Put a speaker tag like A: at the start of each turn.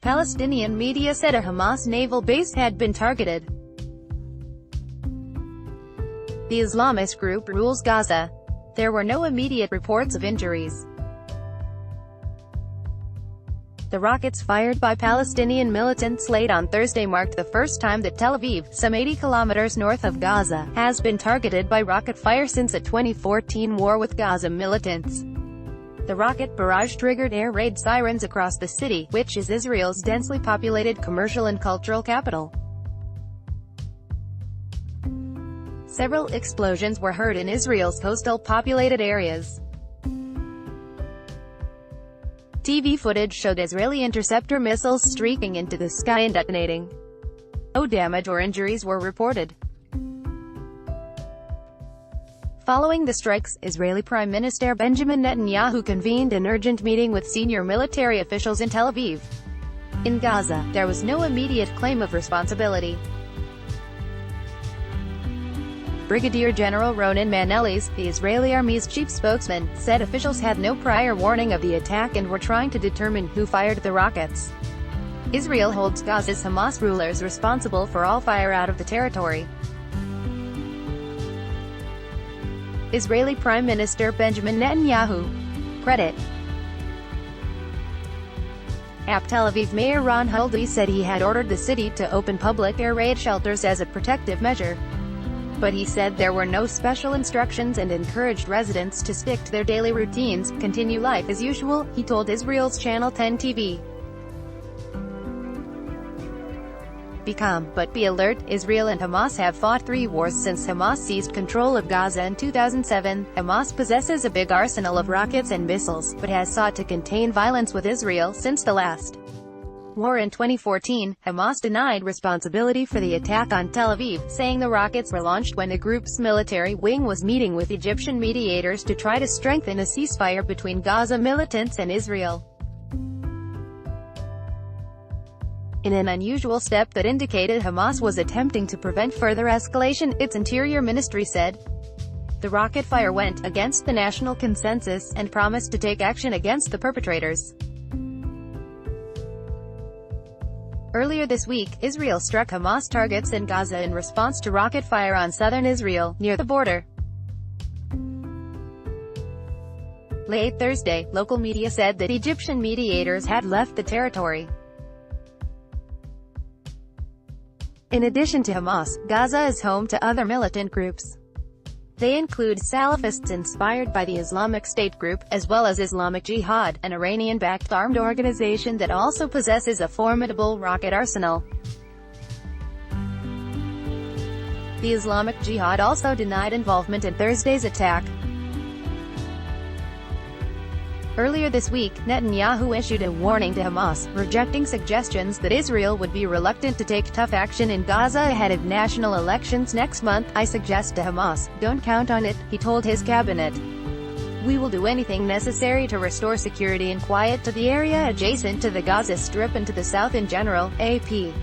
A: Palestinian media said a Hamas naval base had been targeted. The Islamist group rules Gaza. There were no immediate reports of injuries. The rockets fired by Palestinian militants late on Thursday marked the first time that Tel Aviv, some 80 kilometers north of Gaza, has been targeted by rocket fire since a 2014 war with Gaza militants. The rocket barrage triggered air raid sirens across the city, which is Israel's densely populated commercial and cultural capital. Several explosions were heard in Israel's coastal populated areas. TV footage showed Israeli interceptor missiles streaking into the sky and detonating. No damage or injuries were reported. Following the strikes, Israeli Prime Minister Benjamin Netanyahu convened an urgent meeting with senior military officials in Tel Aviv. In Gaza, there was no immediate claim of responsibility. Brigadier General Ronen Manelis, the Israeli Army's chief spokesman, said officials had no prior warning of the attack and were trying to determine who fired the rockets. Israel holds Gaza's Hamas rulers responsible for all fire out of the territory. Israeli Prime Minister Benjamin Netanyahu. Credit. Tel Aviv Mayor Ron Huldy said he had ordered the city to open public air raid shelters as a protective measure. But he said there were no special instructions and encouraged residents to stick to their daily routines, continue life as usual, he told Israel's Channel 10 TV. Be calm, but be alert. Israel and Hamas have fought 3 wars since Hamas seized control of Gaza in 2007. Hamas possesses a big arsenal of rockets and missiles, but has sought to contain violence with Israel since the last war in 2014. Hamas denied responsibility for the attack on Tel Aviv, saying the rockets were launched when the group's military wing was meeting with Egyptian mediators to try to strengthen a ceasefire between Gaza militants and Israel. In an unusual step that indicated Hamas was attempting to prevent further escalation, its interior ministry said. The rocket fire went against the national consensus and promised to take action against the perpetrators. Earlier this week, Israel struck Hamas targets in Gaza in response to rocket fire on southern Israel, near the border. Late Thursday, local media said that Egyptian mediators had left the territory. In addition to Hamas, Gaza is home to other militant groups. They include Salafists inspired by the Islamic State group, as well as Islamic Jihad, an Iranian-backed armed organization that also possesses a formidable rocket arsenal. The Islamic Jihad also denied involvement in Thursday's attack. Earlier this week, Netanyahu issued a warning to Hamas, rejecting suggestions that Israel would be reluctant to take tough action in Gaza ahead of national elections next month. I suggest to Hamas, don't count on it, he told his cabinet. We will do anything necessary to restore security and quiet to the area adjacent to the Gaza Strip and to the south in general, AP.